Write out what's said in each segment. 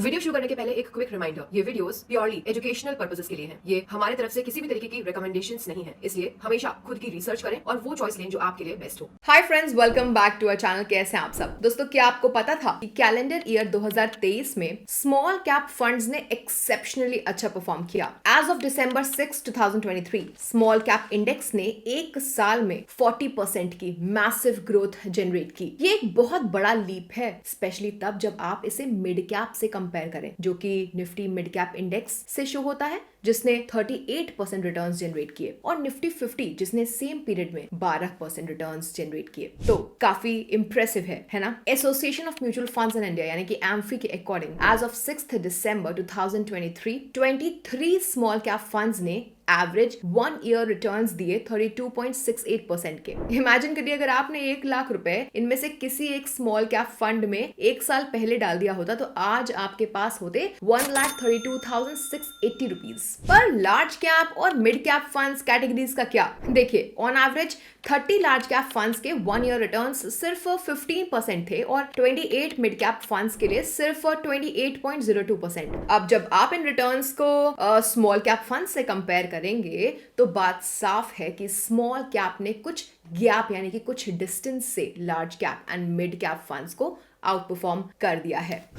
Video शुरू करने के पहले एक क्विक रिमाइंडर, ये वीडियोस प्योरली एजुकेशनल पर्पसेस के लिए हैं। ये हमारे तरफ से किसी भी तरीके की रिकमेंडेशंस नहीं है, इसलिए हमेशा खुद की रिसर्च करें और वो चॉइस लें जो आपके लिए बेस्ट हो। Hi friends, welcome back to our channel. कैसे हैं आप सब दोस्तों? क्या आपको पता था कि कैलेंडर ईयर 2023 में स्मॉल कैप फंड्स ने एक्सेप्शनली अच्छा परफॉर्म किया। As of December 6, 2023 small cap index ने एक साल में 40% की मैसिव ग्रोथ जनरेट की। ये एक बहुत बड़ा लीप है, स्पेशली तब जब आप इसे मिड कैप से कंपेयर करें, जो कि निफ्टी मिड कैप इंडेक्स से शो होता है, जिसने 38% रिटर्न्स जनरेट किए, और निफ्टी 50 जिसने सेम पीरियड में 12% रिटर्न्स जनरेट किए। तो काफी इंप्रेसिव है ना? Association of mutual funds in India यानी कि एम्फी के according as of 6 December 2023 23 small cap funds ने एवरेज 1 ईयर रिटर्न्स दिए 32.68% के। इमेजिन करिए अगर आपने 1 लाख रुपए इनमें से किसी एक स्मॉल कैप फंड में एक साल पहले डाल दिया होता तो आज आपके पास होते 1,32,680 रुपीज। पर लार्ज कैप और मिड कैप फंड्स कैटेगरीज का क्या? देखिए, on average 30 large cap funds के 1 ईयर रिटर्न्स सिर्फ 15% थे और 28 मिड कैप फंड्स के लिए सिर्फ 28.02%। अब जब आप इन रिटर्न्स को स्मॉल कैप फंड्स से कंपेयर करेंगे तो बात साफ है कि स्मॉल कैप ने कुछ गैप यानी कि कुछ डिस्टेंस से large cap and mid cap funds को आउट परफॉर्म कर दिया है।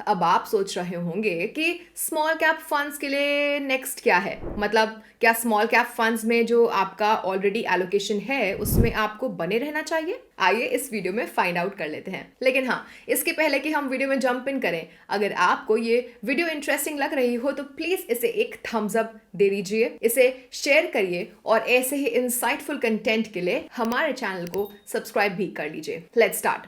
अब आप सोच रहे होंगे कि स्मॉल कैप फंड्स के लिए नेक्स्ट क्या है? मतलब क्या स्मॉल कैप फंड्स में जो आपका ऑलरेडी एलोकेशन है उसमें आपको बने रहना चाहिए? आइए इस वीडियो में फाइंड आउट कर लेते हैं। लेकिन हाँ, इसके पहले कि हम वीडियो में जंप इन करें, अगर आपको ये वीडियो इंटरेस्टिंग लग रही हो तो प्लीज इसे एक थम्स अप दे दीजिए, इसे शेयर करिए और ऐसे ही इंसाइटफुल कंटेंट के लिए हमारे चैनल को सब्सक्राइब भी कर लीजिए। Let's start.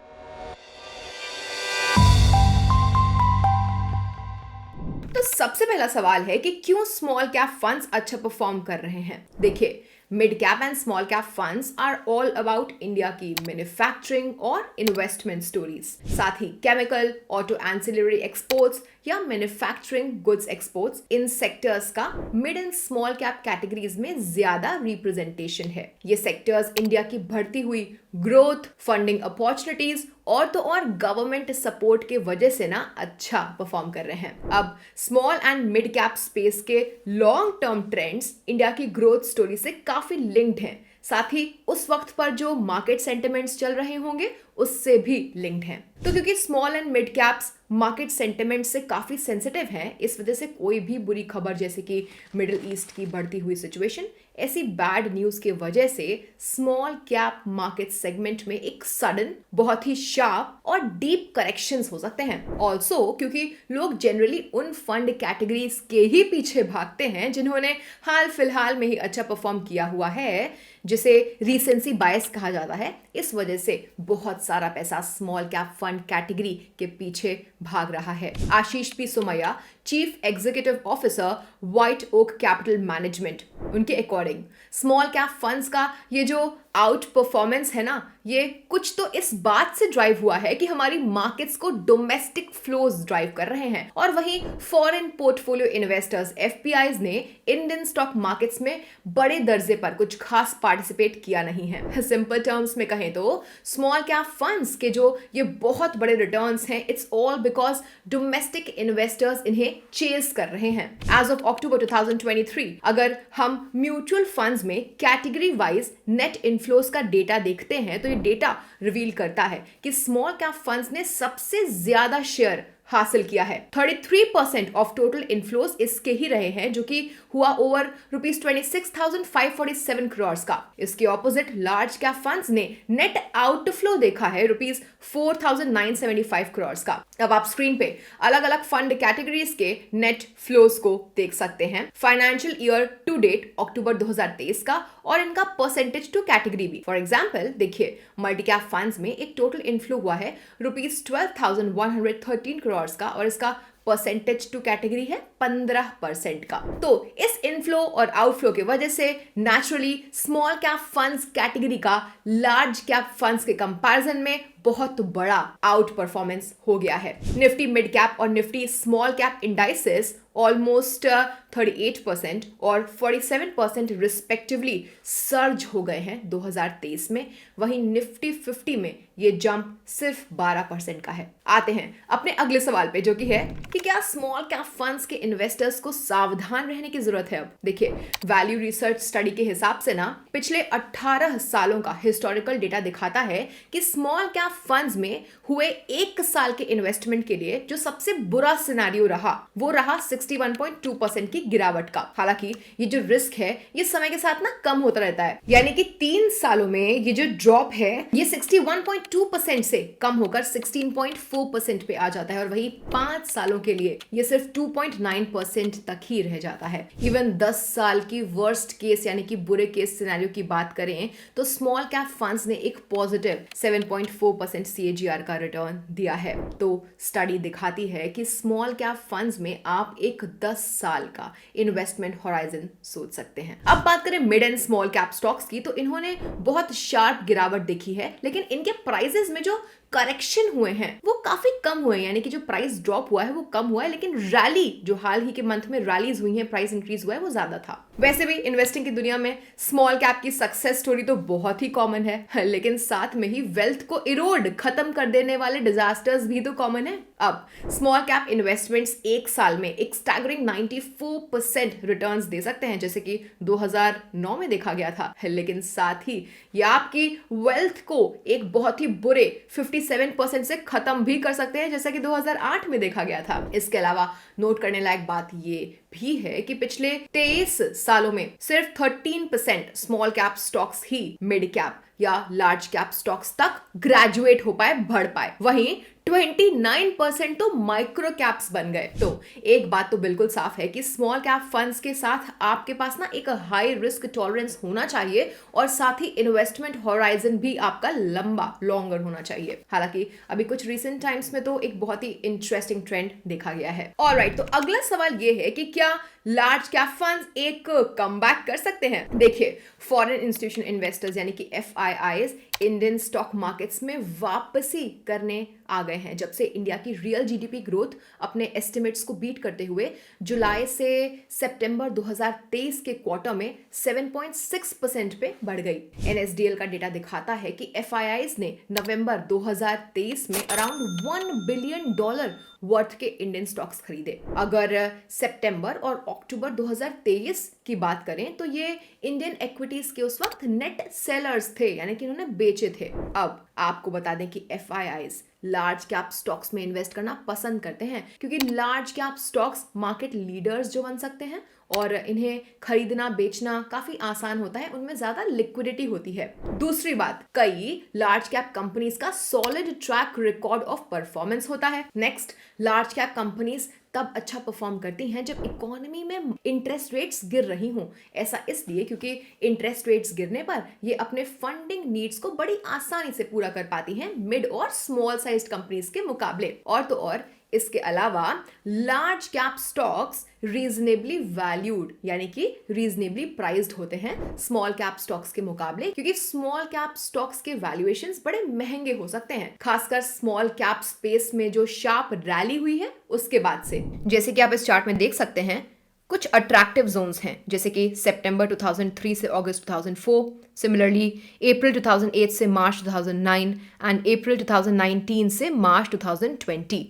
तो सबसे पहला सवाल है कि क्यों स्मॉल कैप फंड्स अच्छा परफॉर्म कर रहे हैं? देखिए, mid cap and small cap funds are all about India की मैन्युफैक्चरिंग और इन्वेस्टमेंट स्टोरीज। साथ ही केमिकल, ऑटो एंसिलरी एक्सपोर्ट्स या मैन्युफैक्चरिंग गुड्स एक्सपोर्ट्स, इन सेक्टर्स का mid and small cap categories में ज्यादा रिप्रेजेंटेशन है। ये सेक्टर्स इंडिया की बढ़ती हुई ग्रोथ, फंडिंग अपॉर्चुनिटीज और तो और गवर्नमेंट सपोर्ट के वजह से ना अच्छा परफॉर्म कर रहे हैं। अब small and mid cap space के लॉन्ग टर्म ट्रेंड्स इंडिया की ग्रोथ स्टोरी से काफी लिंक्ड हैं। साथ ही उस वक्त पर जो मार्केट सेंटिमेंट्स चल रहे होंगे उससे भी लिंक्ड हैं। तो क्योंकि small and mid caps market sentiment से काफी सेंसिटिव हैं, इस वजह से कोई भी बुरी खबर जैसे कि मिडिल ईस्ट की बढ़ती हुई सिचुएशन, ऐसी बैड न्यूज के वजह से स्मॉल कैप मार्केट सेगमेंट में एक सडन, बहुत ही शार्प और डीप करेक्शंस हो सकते हैं। ऑल्सो क्योंकि लोग जनरली उन फंड कैटेगरीज के ही पीछे भागते हैं जिन्होंने हाल फिलहाल में ही अच्छा परफॉर्म किया हुआ है, जिसे रीसेंसी बायस कहा जाता है। इस वजह से बहुत सारा पैसा स्मॉल कैप फंड कैटेगरी के पीछे भाग रहा है। Ashish P Somaiya, chief executive officer, white oak capital management, उनके अकॉर्डिंग स्मॉल कैप फंड्स का ये जो आउट परफॉर्मेंस है ना, ये कुछ तो इस बात से ड्राइव हुआ है कि हमारी मार्केट्स को डोमेस्टिक फ्लोज ड्राइव कर रहे हैं, और वहीं फॉरेन पोर्टफोलियो इन्वेस्टर्स एफपीआईज ने इंडियन स्टॉक मार्केट्स में बड़े दर्जे पर कुछ खास पार्टिसिपेट किया नहीं है। सिंपल टर्म्स में कहें तो स्मॉल कैप फंड्स के जो ये बहुत बड़े रिटर्न्स हैं, it's all because domestic investors इन्हें चेज कर रहे हैं। एज ऑफ October 2023 अगर हम म्यूचुअल फंड्स में कैटेगरी वाइज नेट इनफ्लोस का डेटा देखते हैं तो ये डेटा रिवील करता है कि स्मॉल कैप फंड्स ने सबसे ज्यादा शेयर हासिल किया है। 33% ऑफ टोटल इनफ्लोस इसके ही रहे हैं, जो कि हुआ ओवर ₹26,547 करोड़ का। इसके ऑपोजिट लार्ज कैप फंड्स ने नेट आउटफ्लो देखा है ₹4,975 करोड़ का। अब आप स्क्रीन पे अलग अलग फंड कैटेगरीज के नेट फ्लोस को देख सकते हैं, financial year to date October 2023 का, और इनका परसेंटेज टू कैटेगरी भी। फॉर एग्जाम्पल देखिए, मल्टी कैप फंड्स में एक टोटल इनफ्लो हुआ है ₹12,113 करोड़ का, और इसका परसेंटेज टू कैटेगरी है 15% का। तो इस इनफ्लो और आउटफ्लो की वजह से naturally small cap funds category का लार्ज कैप फंड्स के कंपैरिजन में बहुत बड़ा आउट परफॉर्मेंस हो गया है। निफ्टी मिड कैप और Nifty small cap indices almost 38% और 47% रिस्पेक्टिवली सर्ज हो गए हैं 2023 में। वहीं निफ्टी 50 में ये जंप सिर्फ 12% का है। आते हैं अपने अगले सवाल पे, जो कि है कि क्या स्मॉल कैप फंड्स के इन्वेस्टर्स को सावधान रहने की जरूरत है। अब देखिए, वैल्यू रिसर्च स्टडी के हिसाब से ना पिछले 18 सालों का हिस्टोरिकल डेटा दिखाता है कि स्मॉल कैप फंड्स में हुए 1 साल के इन्वेस्टमेंट के लिए जो सबसे बुरा सिनेरियो रहा वो रहा 61.2% की गिरावट का। हालांकि ये जो रिस्क है ये समय के साथ ना कम होता रहता है, यानी कि 3 सालों में ये जो ड्रॉप है ये 61.2% से कम होकर 16.4% पे आ जाता है और वही 5 सालों के लिए ये सिर्फ 2.9% तक ही रह जाता है। इवन 10 साल की वर्स्ट केस यानी कि बुरे केस सिनेरियो की बात करें तो स्मॉल कैप फंड्स ने एक पॉजिटिव 7.4% CAGR का रिटर्न दिया है। तो स्टडी दिखाती है कि स्मॉल कैप फंड्स में आप एक 10 साल का इन्वेस्टमेंट होराइजन सोच सकते हैं। अब बात करें mid and small cap stocks की तो इन्होंने बहुत शार्प गिरावट देखी है, लेकिन इनके प्राइसेस में जो करेक्शन हुए हैं वो काफी कम हुए हैं, यानी कि जो प्राइस ड्रॉप हुआ है वो कम हुआ है, लेकिन रैली जो हाल ही के मंथ में रैलीज हुई हैं, प्राइस इंक्रीज हुआ है वो ज्यादा था। वैसे भी इन्वेस्टिंग की दुनिया में स्मॉल कैप की सक्सेस स्टोरी तो बहुत ही कॉमन है, लेकिन साथ में ही वेल्थ को इरोड खत्म कर देने वाले डिजास्टर्स भी तो कॉमन है। अब स्मॉल कैप इन्वेस्टमेंट्स 1 साल में एक स्टैगरिंग 94% रिटर्न्स दे सकते हैं, जैसे कि 2009 में देखा गया था, लेकिन साथ ही ये आपकी वेल्थ को एक बहुत ही बुरे 57% से खत्म भी कर सकते हैं, जैसा कि 2008 में देखा गया था। इसके अलावा नोट करने लायक बात ये भी है कि पिछले 23 सालों में सिर्फ 13% स्मॉल कैप स्टॉक्स ही मिड कैप या लार्ज कैप स्टॉक्स तक ग्रेजुएट हो पाए, बढ़ पाए, वहीं 29% तो माइक्रो कैप्स बन गए। तो एक बात तो बिल्कुल साफ है कि स्मॉल कैप फंड्स के साथ आपके पास ना एक हाई रिस्क टॉलरेंस होना चाहिए और साथ ही इन्वेस्टमेंट होराइजन भी आपका लंबा लॉन्गर होना चाहिए। हालांकि अभी कुछ रिसेंट टाइम्स में तो एक बहुत ही इंटरेस्टिंग ट्रेंड देखा गया है। ऑलराइट, तो अगला सवाल ये है कि क्या लार्ज कैप फंड्स एक कमबैक कर सकते हैं? देखिए, फॉरेन इंस्टीट्यूशन इन्वेस्टर्स यानी कि FIIs इंडियन स्टॉक मार्केट्स में वापसी करने आ गए हैं, जब से इंडिया की रियल GDP ग्रोथ अपने एस्टिमेट्स को बीट करते हुए जुलाई से सितंबर 2023 के क्वार्टर में 7.6% पे बढ़ गई। NSDL का डेटा दिखाता है कि FIIs ने नवंबर 2023 में अराउंड $1 बिलियन वर्थ के इंडियन स्टॉक्स खरीदे। अगर सितंबर और अक्टूबर 2023 की बात करें तो ये इंडियन इक्विटीज के उस वक्त नेट सेलर्स थे, यानी कि इन्होंने बेचे थे। अब आपको बता दें कि FIIs लार्ज कैप स्टॉक्स में इन्वेस्ट करना पसंद करते हैं, क्योंकि large cap stocks market leaders जो बन सकते हैं और इन्हें खरीदना बेचना काफी आसान होता है, उनमें ज्यादा लिक्विडिटी होती है। दूसरी बात, कई लार्ज कैप कंपनीज का solid track record of performance होता है। नेक्स्ट, लार्ज कैप कंपनीज तब अच्छा परफॉर्म करती हैं जब इकोनॉमी में इंटरेस्ट रेट्स गिर रही हों। ऐसा इसलिए क्योंकि इंटरेस्ट रेट्स गिरने पर ये अपने फंडिंग नीड्स को बड़ी आसानी से पूरा कर पाती हैं मिड और स्मॉल साइज्ड कंपनीज के मुकाबले। और तो और इसके अलावा large cap stocks reasonably valued यानी कि रीजनेबली प्राइस्ड होते हैं स्मॉल कैप स्टॉक्स के मुकाबले, क्योंकि स्मॉल कैप स्टॉक्स के वैल्यूएशंस बड़े महंगे हो सकते हैं, खासकर स्मॉल कैप स्पेस में जो शार्प रैली हुई है उसके बाद से। जैसे कि आप इस चार्ट में देख सकते हैं, कुछ अट्रैक्टिव जोन्स हैं, जैसे कि सितंबर 2003 से अगस्त 2004, सिमिलरली अप्रैल 2008 से मार्च 2009 एंड अप्रैल 2019 से मार्च 2020।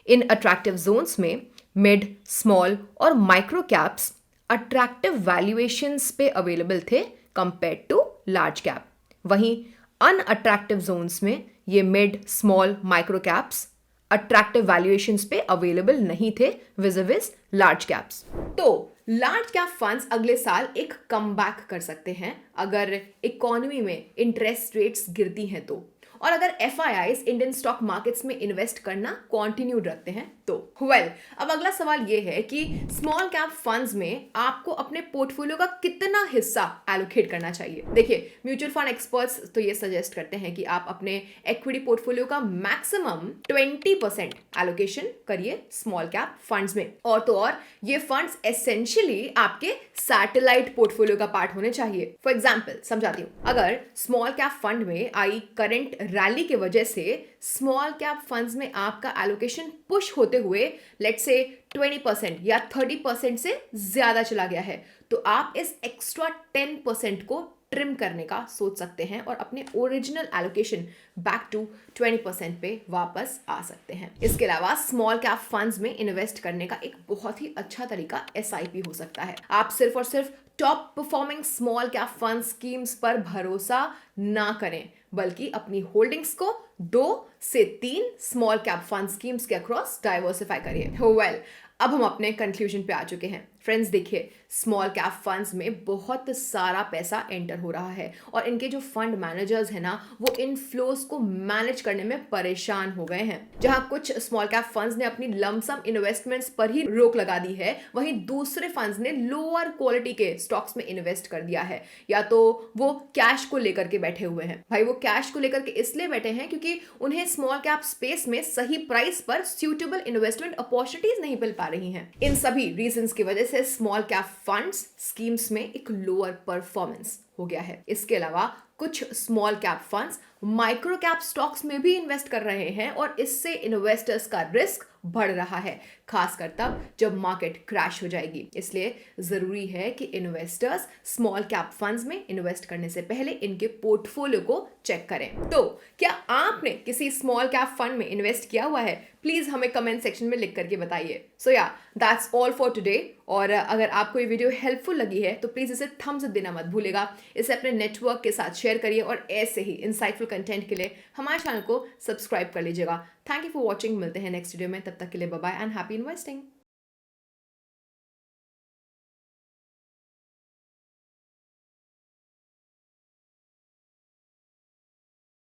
इन अट्रैक्टिव जोन्स में मिड, स्मॉल और माइक्रो कैप्स अट्रैक्टिव वैल्यूएशंस पे अवेलेबल थे कंपेयर टू लार्ज कैप। वहीं अनअट्रैक्टिव जोन्स में ये mid, small, micro caps attractive valuations पे अवेलेबल नहीं थे विज़ लार्ज कैप्स। तो लार्ज कैप फंड्स अगले साल एक कमबैक कर सकते हैं अगर इकोनॉमी में इंटरेस्ट रेट्स गिरती हैं तो, और अगर FIIs इंडियन स्टॉक मार्केट्स में इन्वेस्ट करना कंटिन्यूड रखते हैं तो। अब अगला सवाल ये है कि स्मॉल कैप फंड्स में आपको अपने पोर्टफोलियो का कितना हिस्सा एलोकेट करना चाहिए। देखिए, म्यूचुअल फंड एक्सपर्ट्स तो ये सजेस्ट करते हैं कि आप अपने इक्विटी पोर्टफोलियो का मैक्सिमम 20% एलोकेशन करिए स्मॉल कैप फंड्स में, और तो और ये फंड्स एसेंशियली आपके सैटेलाइट पोर्टफोलियो का पार्ट होने चाहिए। फॉर एग्जाम्पल समझाती हूँ, अगर स्मॉल कैप फंड में आई करंट रैली की वजह से स्मॉल कैप फंड्स में आपका एलोकेशन पुश होते हुए लेट्स से 20% या 30% से ज्यादा चला गया है, तो आप इस एक्स्ट्रा 10% को ट्रिम करने का सोच सकते हैं और अपने ओरिजिनल एलोकेशन बैक टू 20% पे वापस आ सकते हैं। इसके अलावा स्मॉल कैप फंड्स में इन्वेस्ट करने का एक बहुत ही अच्छा तरीका SIP हो सकता है। आप सिर्फ और सिर्फ top performing small cap fund schemes पर भरोसा ना करें, बल्कि अपनी होल्डिंग्स को 2 से 3 स्मॉल कैप फंड स्कीम्स के अक्रॉस डाइवर्सिफाई करिए। अब हम अपने कंक्लूजन पे आ चुके हैं। फ्रेंड्स देखिए, स्मॉल कैप फंड्स में बहुत सारा पैसा एंटर हो रहा है और इनके जो फंड मैनेजर्स हैं ना, वो इन फ्लोस को मैनेज करने में परेशान हो गए हैं। जहां कुछ स्मॉल कैप फंड्स ने अपनी लमसम इन्वेस्टमेंट्स पर ही रोक लगा दी है, वहीं दूसरे फंड्स ने लोअर क्वालिटी के स्टॉक्स में इन्वेस्ट कर दिया है, या तो वो कैश को लेकर के बैठे हुए हैं। भाई वो कैश को लेकर के इसलिए बैठे हैं क्योंकि उन्हें स्मॉल कैप स्पेस में सही प्राइस पर सूटेबल इन्वेस्टमेंट अपॉर्चुनिटीज नहीं मिल पा रही हैं। इन सभी रीजंस की वजह से स्मॉल कैप फंड्स स्कीम्स में एक लोअर परफॉर्मेंस हो गया है। इसके अलावा कुछ small cap funds micro cap stocks में भी इन्वेस्ट कर रहे हैं और इससे इन्वेस्टर्स का रिस्क बढ़ रहा है, खासकर तब जब मार्केट क्रैश हो जाएगी। इसलिए जरूरी है कि इन्वेस्टर्स स्मॉल कैप फंड्स में इन्वेस्ट करने से पहले इनके पोर्टफोलियो को चेक करें। तो क्या आपने किसी स्मॉल कैप फंड में इन्वेस्ट किया हुआ है? प्लीज हमें कमेंट सेक्शन में लिख करके बताइए। सो या दैट्स ऑल फॉर टुडे। और अगर आपको ये वीडियो हेल्पफुल लगी है तो प्लीज इसे थम्स अप देना मत भूलेगा। इसे अपने नेटवर्क के साथ शेयर करिए और ऐसे ही इंसाइटफुल कंटेंट के लिए हमारे चैनल को सब्सक्राइब कर लीजिएगा। Thank you for watching. मिलते हैं नेक्स्ट वीडियो में, तब तक के लिए bye bye and happy investing.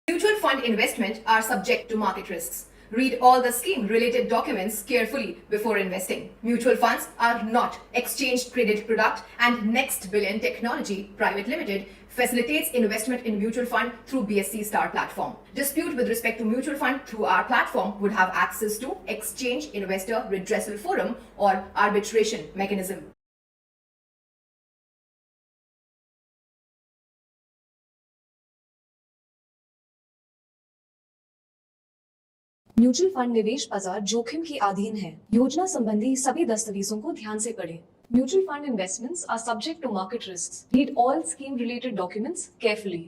Mutual fund investment are subject to market risks. Read all the scheme related documents carefully before investing. Mutual funds are not exchange traded product, and Next Billion Technology Private Limited facilitates investment in mutual fund through BSC Star platform. Dispute with respect to mutual fund through our platform would have access to exchange investor redressal forum or arbitration mechanism. Mutual fund निवेश बाजार जोखिम के अधीन है। योजना संबंधी सभी दस्तावेजों को ध्यान से पढ़ें। Mutual fund investments are subject to market risks. Read all scheme related documents carefully.